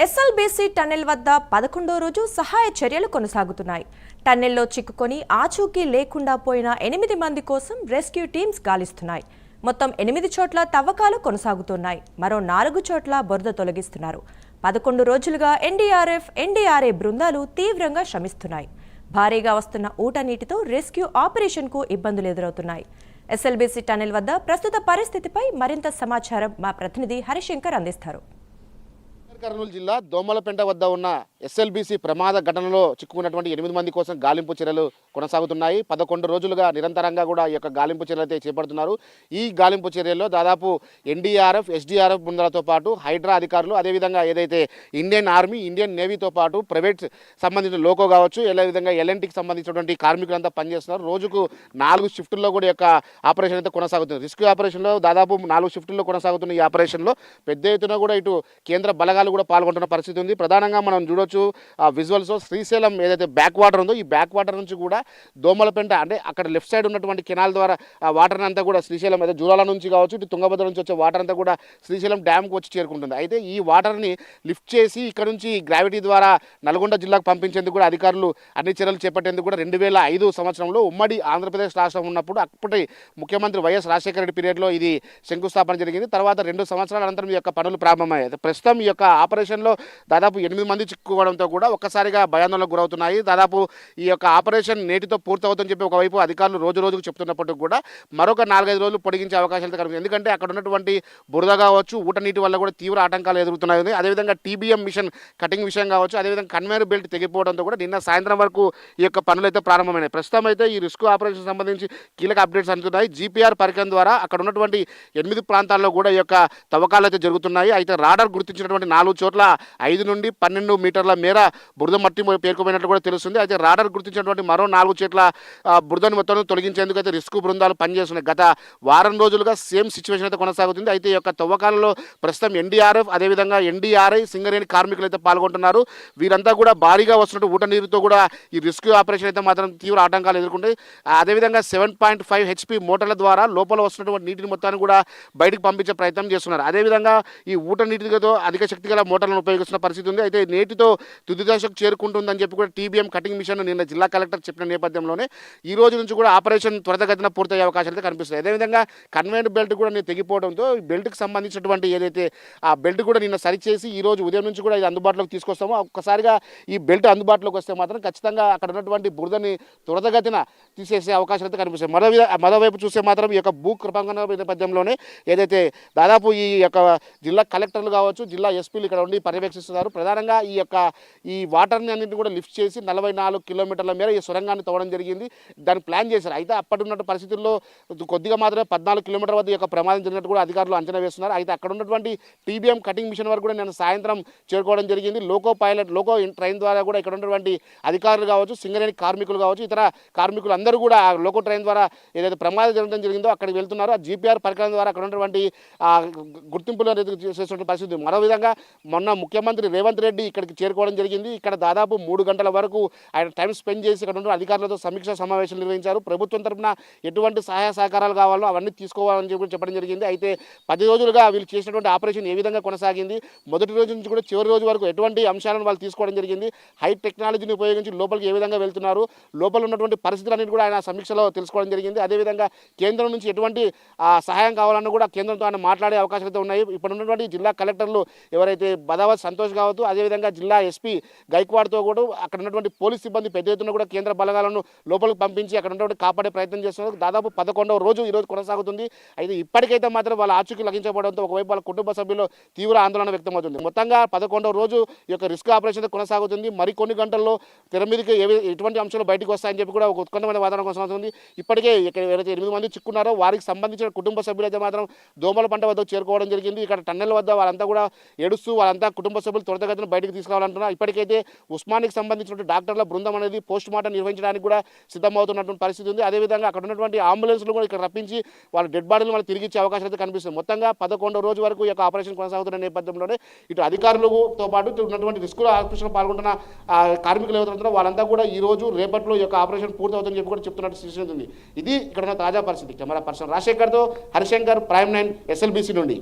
SLBC tunnel వద్ద 11వ రోజు సహాయ చర్యలు కొనసాగుతున్నాయి. టన్నెల్లో చిక్కుకొని ఆచూకీ లేకుండా పోయిన 8 మంది కోసం రెస్క్యూ టీమ్స్ గాలిస్తున్నాయి. మొత్తం 8 చోట్ల తవ్వకాలు కొనసాగుతున్నాయి. మరో 4 చోట్ల బురద తొలగిస్తున్నారు. 11 రోజులుగా ఎన్డీఆర్ఎఫ్, ఎన్డీఆర్ఏ బృందాలు తీవ్రంగా శ్రమిస్తున్నాయి. భారీగా వస్తున్న ఊట నీటితో రెస్క్యూ ఆపరేషన్కు ఇబ్బందులు ఎదురవుతున్నాయి. ఎస్ఎల్బీసీ టన్నెల్ వద్ద ప్రస్తుత పరిస్థితిపై మరింత సమాచారం మా ప్రతినిధి హరిశంకర్ అందిస్తారు. కర్నూలు జిల్లా దోమలపెంట వద్ద ఉన్న ఎస్ఎల్బీసీ ప్రమాద ఘటనలో చిక్కుకున్నటువంటి 8 మంది కోసం గాలింపు చర్యలు కొనసాగుతున్నాయి. 11 రోజులుగా నిరంతరంగా కూడా ఈ యొక్క గాలింపు చర్యలు అయితే చేపడుతున్నారు. ఈ గాలింపు చర్యల్లో దాదాపు ఎన్డీఆర్ఎఫ్, ఎస్డీఆర్ఎఫ్ బృందాలతో పాటు హైడ్రా అధికారులు, అదేవిధంగా ఏదైతే ఇండియన్ ఆర్మీ, ఇండియన్ నేవీతో పాటు ప్రైవేట్ సంబంధించిన లోకో కావచ్చు, అదేవిధంగా ఎల్ఎన్టీకి సంబంధించినటువంటి కార్మికులంతా పనిచేస్తున్నారు. రోజుకు 4 షిఫ్టుల్లో కూడా ఈ యొక్క ఆపరేషన్ అయితే కొనసాగుతుంది. రెస్క్యూ ఆపరేషన్లో దాదాపు 4 షిఫ్టుల్లో కొనసాగుతున్న ఈ ఆపరేషన్లో పెద్ద ఎత్తున కూడా ఇటు కేంద్ర బలగాలు కూడా పాల్గొంటున్న పరిస్థితి ఉంది. ప్రధానంగా మనం చూడొచ్చు విజువల్స్, శ్రీశైలం ఏదైతే బ్యాక్ వాటర్ ఉందో ఈ బ్యాక్ వాటర్ నుంచి కూడా దోమలపెంట అంటే అక్కడ లెఫ్ట్ సైడ్ ఉన్నటువంటి కెనాల్ ద్వారా ఆ వాటర్ అంతా కూడా శ్రీశైలం అయితే జూరాల నుంచి కావచ్చు, ఇటు తుంగభద్ర నుంచి వచ్చే వాటర్ అంతా కూడా శ్రీశైలం డ్యామ్కి వచ్చి చేరుకుంటుంది. అయితే ఈ వాటర్ని లిఫ్ట్ చేసి ఇక్కడ నుంచి గ్రావిటీ ద్వారా నల్గొండ జిల్లాకు పంపించేందుకు కూడా అధికారులు అన్ని చర్యలు చేపట్టేందుకు కూడా 2005 సంవత్సరంలో ఉమ్మడి ఆంధ్రప్రదేశ్ రాష్ట్రం ఉన్నప్పుడు అప్పటి ముఖ్యమంత్రి వైఎస్ రాజశేఖర రెడ్డి పీరియడ్లో ఇది శంకుస్థాపన జరిగింది. తర్వాత 2 సంవత్సరాల అనంతరం ఈ యొక్క పనులు ప్రారంభమయ్యాయి. ప్రస్తుతం ఈ యొక్క ఆపరేషన్లో దాదాపు 8 మంది చిక్కుకోవడంతో కూడా ఒక్కసారిగా భయాందోళనకు గురవుతున్నాయి. దాదాపు ఈ యొక్క ఆపరేషన్ నేటితో పూర్తవుతుందని చెప్పి ఒకవైపు అధికారులు రోజుకు చెప్తున్నప్పటికీ కూడా మరొక 4-5 రోజులు పొడిగించే అవకాశాలు కనిపిస్తుంది. ఎందుకంటే అక్కడ ఉన్నటువంటి బురద కావచ్చు, ఊట నీటి వల్ల కూడా తీవ్ర ఆటంకాలు ఎదుగుతున్నాయి. అదేవిధంగా టీబీఎం మిషన్ కటింగ్ విషయం కావచ్చు, అదేవిధంగా కన్వేయర్ బెల్ట్ తెగిపోవడంతో కూడా నిన్న సాయంత్రం వరకు ఈ యొక్క పనులు అయితే ప్రారంభమైనాయి. ప్రస్తుతం అయితే ఈ రిస్క్ ఆపరేషన్ సంబంధించి కీలక అప్డేట్స్ అందుతున్నాయి. జీపీఆర్ పరికరం ద్వారా అక్కడ ఉన్నటువంటి 8 ప్రాంతాల్లో కూడా ఈ యొక్క తవ్వకాలు అయితే జరుగుతున్నాయి. అయితే రాడార్ గుర్తించినటువంటి 4 చోట్ల 5 నుండి 12 మీటర్ల మేర బురద మట్టి పేరుకుపోయినట్లు కూడా తెలుస్తుంది. అయితే రాడార్ గుర్తించినటువంటి మరో 4 చోట్ల బురదని మొత్తం తొలగించేందుకు అయితే రిస్క్ బృందాలు పనిచేస్తున్నాయి. గత వారం రోజులుగా సేమ్ సిచ్యువేషన్ అయితే కొనసాగుతుంది. అయితే ఈ యొక్క తవ్వకాలలో ప్రస్తుతం ఎన్డీఆర్ఎఫ్, అదేవిధంగా ఎన్డీఆర్ఐ, సింగరేణి కార్మికులు అయితే పాల్గొంటున్నారు. వీరంతా కూడా భారీగా వస్తున్నట్టు ఊట నీరుతో కూడా ఈ రెస్క్యూ ఆపరేషన్ అయితే మాత్రం తీవ్ర ఆటంకాలు ఎదుర్కొంటాయి. అదేవిధంగా 7.5 HP మోటార్ల ద్వారా లోపల వస్తున్నటువంటి నీటిని మొత్తాన్ని కూడా బయటకు పంపించే ప్రయత్నం చేస్తున్నారు. అదేవిధంగా ఈ ఊట నీటితో అధిక శక్తి గల మోటార్లను ఉపయోగిస్తున్న పరిస్థితి ఉంది. అయితే నేటితో తుది దశకు చేరుకుంటుందని చెప్పి కూడా టీబీఎం కటింగ్ మిషన్ నిన్న జిల్లా కలెక్టర్ చెప్పిన నేపథ్యంలోనే ఈ రోజు నుంచి కూడా ఆపరేషన్ త్వరితగతిన పూర్తయ్యే అవకాశాలు అయితే కనిపిస్తాయి. అదేవిధంగా కన్వేయర్ బెల్ట్ కూడా నేను తెగిపోవడంతో ఈ బెల్ట్కి సంబంధించినటువంటి ఏదైతే ఆ బెల్ట్ కూడా నిన్న సరిచేసి ఈ రోజు ఉదయం నుంచి కూడా ఇది అందుబాటులోకి తీసుకొస్తామో, ఒక్కసారిగా ఈ బెల్ట్ అందుబాటులోకి వస్తే మాత్రం ఖచ్చితంగా అక్కడ ఉన్నటువంటి బురదని త్వరితగతిన తీసేసే అవకాశాలు అయితే కనిపిస్తాయి. మరోవైపు చూస్తే మాత్రం ఈ యొక్క భూ కృపంగన నేపథ్యంలోనే ఏదైతే దాదాపు ఈ యొక్క జిల్లా కలెక్టర్లు కావచ్చు, జిల్లా ఎస్పీలు ఇక్కడ ఉండి పర్యవేక్షిస్తున్నారు. ప్రధానంగా ఈ వాటర్ని అన్నింటినీ కూడా లిఫ్ట్ చేసి 44 కిలోమీటర్ల మేర ఈ సొరంగాన్ని తవ్వడం జరిగింది. దాన్ని ప్లాన్ చేశారు. అయితే అప్పటి ఉన్న పరిస్థితుల్లో కొద్దిగా మాత్రమే 14 కిలోమీటర్ల వద్ద ఈ యొక్క ప్రమాదం జరిగినట్టు కూడా అధికారులు అంచనా వేస్తున్నారు. అయితే అక్కడ ఉన్నటువంటి టీబీఎం కటింగ్ మిషన్ వరకు కూడా నేను సాయంత్రం చేరుకోవడం జరిగింది. లోకో ట్రైన్ ద్వారా కూడా ఇక్కడ ఉన్నటువంటి అధికారులు కావచ్చు, సింగరేణి కార్మికులు కావచ్చు, ఇతర కార్మికులు అందరూ కూడా ఆ లోకో ట్రైన్ ద్వారా ఏదైతే ప్రమాదం జరగడం జరిగిందో అక్కడికి వెళ్తున్నారు. ఆ జీపీఆర్ పరికరం ద్వారా అక్కడ ఉన్నటువంటి గుర్తింపులు చేస్తున్న పరిస్థితి. మరో విధంగా మొన్న ముఖ్యమంత్రి రేవంత్ రెడ్డి ఇక్కడికి చేరుకోవడం జరిగింది. ఇక్కడ దాదాపు 3 గంటల వరకు ఆయన టైం స్పెండ్ చేసి ఇక్కడ ఉన్న అధికారులతో సమీక్షా సమావేశం నిర్వహించారు. ప్రభుత్వం తరఫున ఎటువంటి సహాయ సహకారాలు కావాలో అవన్నీ తీసుకోవాలని చెప్పడం జరిగింది. అయితే 10 రోజులుగా వీళ్ళు చేసినటువంటి ఆపరేషన్ ఏ విధంగా కొనసాగింది, మొదటి రోజు నుంచి కూడా చివరి రోజు వరకు ఎటువంటి అంశాలను వాళ్ళు తీసుకోవడం జరిగింది, హై టెక్నాలజీని ఉపయోగించి లోపలికి ఏ విధంగా వెళ్తున్నారు, లోపల ఉన్నటువంటి పరిస్థితులన్నింటి కూడా ఆయన సమీక్షలో తెలుసుకోవడం జరిగింది. అదేవిధంగా కేంద్రం నుంచి ఎటువంటి సహాయం కావాలన్నా కూడా కేంద్రంతో ఆయన మాట్లాడే అవకాశాలు అయితే ఉన్నాయి. ఇప్పుడు ఉన్నటువంటి జిల్లా కలెక్టర్లు ఎవరైతే బదావత్ సంతోష్ కావచ్చు, అదేవిధంగా జిల్లా ఎస్పీ గైక్వాడ్తో కూడా అక్కడ ఉన్నటువంటి పోలీస్ సిబ్బంది పెద్ద ఎత్తున కూడా కేంద్ర బలగాలను లోపలికి పంపించి అక్కడ ఉన్నటువంటి కాపాడే ప్రయత్నం చేస్తున్నారు. దాదాపు 11వ రోజు ఈరోజు కొనసాగుతుంది. అయితే ఇప్పటికైతే మాత్రం వాళ్ళ ఆచూకీ లభించబడంతో ఒకవైపు వాళ్ళ కుటుంబ సభ్యులు తీవ్ర ఆందోళన వ్యక్తమవుతుంది. మొత్తంగా 11వ రోజు ఈ యొక్క రిస్క్ ఆపరేషన్ కొనసాగుతుంది. మరికొన్ని గంటల్లో తెర మీదకి ఎటువంటి అంశాలు బయటకు వస్తాయని చెప్పి కూడా ఒక ఉత్కంఠమైన వాతావరణం కొనసాగుతుంది. ఇప్పటికే ఎవరైతే 8 మంది చిక్కున్నారో వారికి సంబంధించిన కుటుంబ సభ్యులు అయితే మాత్రం దోమలపెంట వద్దకు చేరుకోవడం జరిగింది. ఇక్కడ టన్నెల్ వద్ద వాళ్ళంతా కూడా ఏడుస్తూ వాళ్ళంతా కుటుంబ సభ్యులు త్వరితగతిన బయటకు తీసుకురావాలంటున్నారు. ఇప్పటికైతే ఉస్మానికి సంబంధించినటువంటి డాక్టర్ల బృందం అనేది పోస్ట్ మార్టం నిర్వహించడానికి కూడా సిద్ధమవుతున్నటువంటి పరిస్థితి ఉంది. అదేవిధంగా అక్కడ ఉన్నటువంటి అంబులెన్స్లు కూడా ఇక్కడ రప్పించి వాళ్ళ డెడ్ బాడీలు వాళ్ళు తిరిగి ఇచ్చే అవకాశాలు అయితే కనిపిస్తుంది. మొత్తంగా 11వ రోజు వరకు ఈ యొక్క ఆపరేషన్ కొనసాగుతున్న నేపథ్యంలోనే ఇటు అధికారులతో పాటు ఉన్నటువంటి రిస్క్ ఆపరేషన్ పాల్గొంటున్న కార్మికులు ఎవరైతే వాళ్ళంతా కూడా ఈ రోజు రేపట్లో ఈ యొక్క ఆపరేషన్ పూర్తవుతుందని చెప్పి కూడా చెప్తున్నట్టు సిచ్యువేషన్ ఉంది. ఇది ఇక్కడ ఉన్న తాజా పరిస్థితి. కెమెరా పర్సన్ రాజశేఖర్తో హరిశంకర్, ప్రైమ్ 9 ఎస్ఎల్బీసీ నుండి.